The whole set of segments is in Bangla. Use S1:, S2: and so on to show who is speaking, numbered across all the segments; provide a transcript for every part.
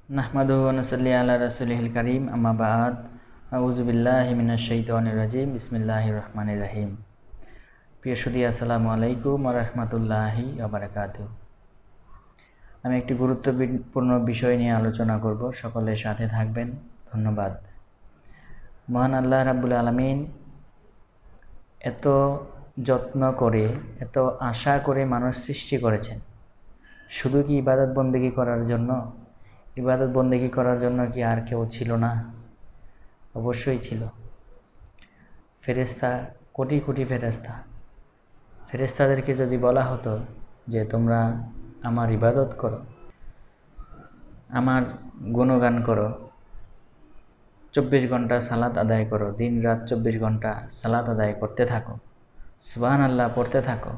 S1: নাহমাদুহু ওয়া নুসাল্লি আলা রাসূলিহিল কারীম আম্মা বা'দ আউযু বিল্লাহি মিনাশ শাইতানির রাজীম বিসমিল্লাহির রহমানির রহিম। প্রিয় সুধী, আসসালামু আলাইকুম ওয়া রাহমাতুল্লাহি ওয়া বারাকাতুহু। আমি একটি গুরুত্বপূর্ণ বিষয় নিয়ে আলোচনা করব, সকলের সাথে থাকবেন। ধন্যবাদ। মহান আল্লাহ রাব্বুল আলামিন এত যত্ন করে, এত আশা করে মানুষ সৃষ্টি করেছেন শুধু কি ইবাদত বন্দেগী করার জন্য? ইবাদত বন্দেগী করার জন্য কি আর কেউ ছিল না? অবশ্যই ছিল। ফেরেশতা, কোটি কোটি ফেরেশতা। ফেরেশতাদেরকে যদি বলা হতো যে তোমরা আমার ইবাদত করো, আমার গুণগান করো, 24 ঘন্টা সালাত আদায় করো, দিন রাত 24 ঘন্টা সালাত আদায় করতে থাকো, সুবহানাল্লাহ পড়তে থাকো,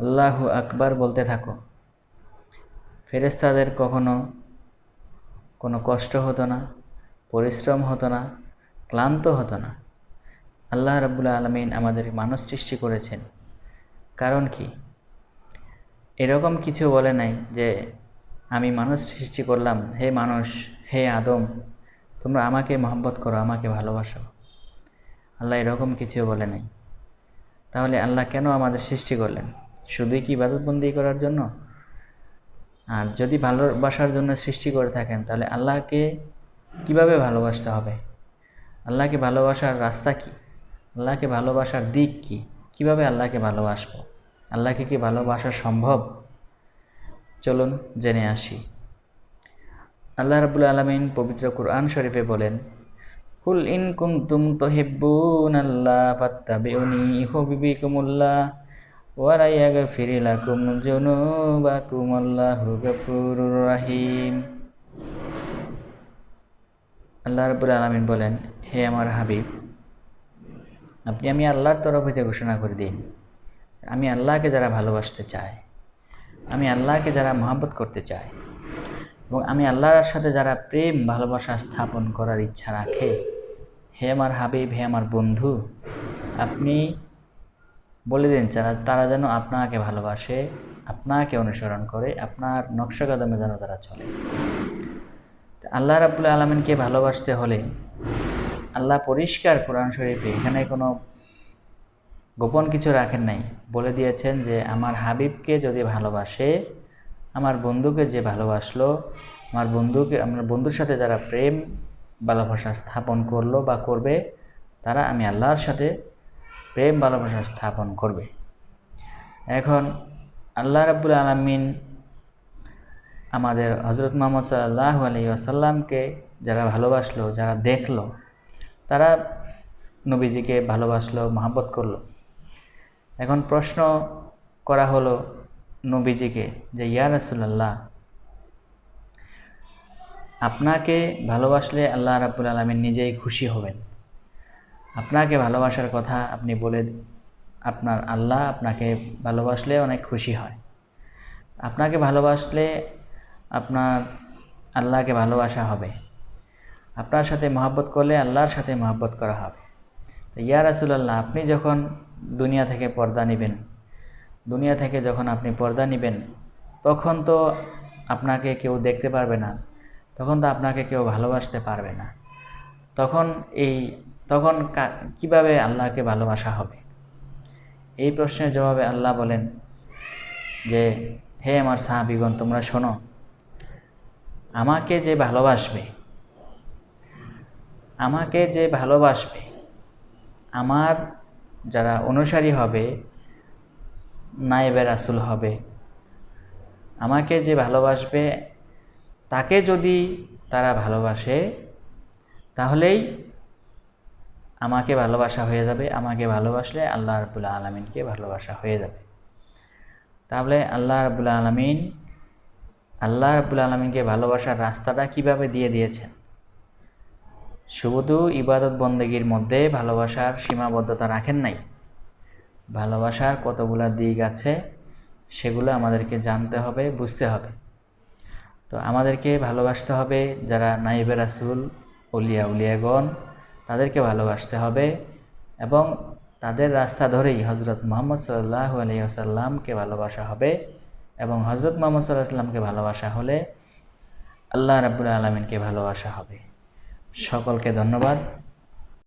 S1: আল্লাহু আকবার বলতে থাকো, ফেরেশতাদের কখনো কোনো কষ্ট হতো না, পরিশ্রম হতো না, ক্লান্ত হতো না। আল্লাহ রাব্বুল আলামিন আমাদের মানুষ সৃষ্টি করেছেন কারণ কি? এরকম কিছু বলে নাই যে আমি মানুষ সৃষ্টি করলাম, হে মানুষ, হে আদম, তোমরা আমাকে মহব্বত করো, আমাকে ভালোবাসো। আল্লাহ এরকম কিছু বলে নাই। তাহলে আল্লাহ কেন আমাদের সৃষ্টি করলেন? শুধুই কি ইবাদতবন্দি করার জন্য? আর যদি ভালোবাসার জন্য সৃষ্টি করে থাকেন, তাহলে আল্লাহকে কিভাবে ভালোবাসতে হবে? আল্লাহকে ভালোবাসার রাস্তা কি? আল্লাহকে ভালোবাসার দিক কি? কিভাবে আল্লাহকে ভালোবাসবো? আল্লাহকে কি ভালোবাসা সম্ভব? চলুন জেনে আসি। আল্লাহ রাব্বুল আলামিন পবিত্র কুরআন শরীফে বলেন, কুল ইন কুনতুম তুহিব্বুনাল্লাহ ফাত্তাবিউনি ইউহিব্বুকুমুল্লাহ ওয়া লা ইয়াগফির লাকুম যুনুবাকুম আল্লাহু গফুরুর রহিম। আল্লাহ রাব্বুল আলামিন বলেন, হে আমার হাবিব, আমি আল্লাহর তরফ হইতে ঘোষণা করে দিন, আমি আল্লাহকে যারা ভালোবাসতে চায়, আমি আল্লাহকে যারা মহব্বত করতে চায় এবং আমি আল্লাহর সাথে যারা প্রেম ভালোবাসা স্থাপন করার ইচ্ছা রাখে, হে আমার হাবিব, হে আমার বন্ধু, আপনি বলে দিন তারা যেন আপনাকে ভালোবাসে, আপনাকে অনুসরণ করে, আপনার নকশা কদমে যেন তারা চলে। আল্লাহ রাব্বুল আলামিনকে ভালোবাসতে হলে আল্লাহ পরিষ্কার কোরআন শরীফে এখানে কোনো গোপন কিছু রাখেন নাই, বলে দিয়েছেন যে আমার হাবিবকে যদি ভালোবাসে, আমার বন্ধুকে যে ভালোবাসলো, আমার বন্ধুর সাথে যারা প্রেম ভালোবাসা স্থাপন করলো বা করবে, তারা আমি আল্লাহর সাথে প্রেম ভালোবাসা স্থাপন করবে। এখন আল্লাহ রাব্বুল আলামিন আমাদের হযরত মুহাম্মদ সাল্লাল্লাহু আলাইহি ওয়াসাল্লামকে যারা ভালোবাসলো, যারা দেখলো, তারা নবীজিকে ভালোবাসলো, মহব্বত করলো। এখন প্রশ্ন করা হলো নবীজিকে যে ইয়া রাসূলুল্লাহ, আপনাকে ভালোবাসলে আল্লাহ রাব্বুল আলামিন নিজেই খুশি হবেন। আপনাকে ভালোবাসার কথা আপনি বলে, আপনার আল্লাহ আপনাকে ভালোবাসলে অনেক খুশি হয়। আপনাকে ভালোবাসলে আপনার আল্লাহকে ভালোবাসা হবে, আপনার সাথে মহব্বত করলে আল্লাহর সাথে মহব্বত করা হবে। তো ইয়া রাসূলুল্লাহ, আপনি যখন দুনিয়া থেকে পর্দা নেবেন, দুনিয়া থেকে যখন আপনি পর্দা নেবেন, তখন তো আপনাকে কেউ দেখতে পারবে না, তখন তো আপনাকে কেউ ভালোবাসতে পারবে না। তখন কিভাবে আল্লাহকে ভালোবাসা হবে? এই প্রশ্নের জবাবে আল্লাহ বলেন যে হে আমার সাহাবীগণ, তোমরা শোনো, আমাকে যে ভালোবাসবে, আমার যারা অনুসারী হবে, নায়েবে রাসূল হবে, আমাকে যে ভালোবাসবে, তাকে যদি তারা ভালোবাসে, তাহলেই আমাকে ভালোবাসা হয়ে যাবে। আমাকে ভালোবাসলে আল্লাহ রাব্বুল আলামিনকে ভালোবাসা হয়ে যাবে। তাহলে আল্লাহ রাব্বুল আলামিনকে ভালোবাসার রাস্তাটা কিভাবে দিয়ে দিয়েছেন? শুধু ইবাদত বন্দেগীর মধ্যে ভালোবাসার সীমাবদ্ধতা রাখেন নাই। ভালোবাসার কতগুলা দিক আছে, সেগুলো আমাদেরকে জানতে হবে, বুঝতে হবে। তো আমাদেরকে ভালোবাসতে হবে যারা নায়েবে রাসূল, উলিয়াগণ, তাদেরকে ভালোবাসতে হবে এবং তাদের রাস্তা ধরেই হযরত মুহাম্মদ সাল্লাল্লাহু আলাইহি ওয়াসাল্লামকে ভালোবাসা হবে। এবং হযরত মুহাম্মদ সাল্লাল্লাহু আলাইহি ওয়াসাল্লামকে ভালোবাসা হলে আল্লাহ রাব্বুল আলামিনকে ভালোবাসা হবে। সকলকে ধন্যবাদ।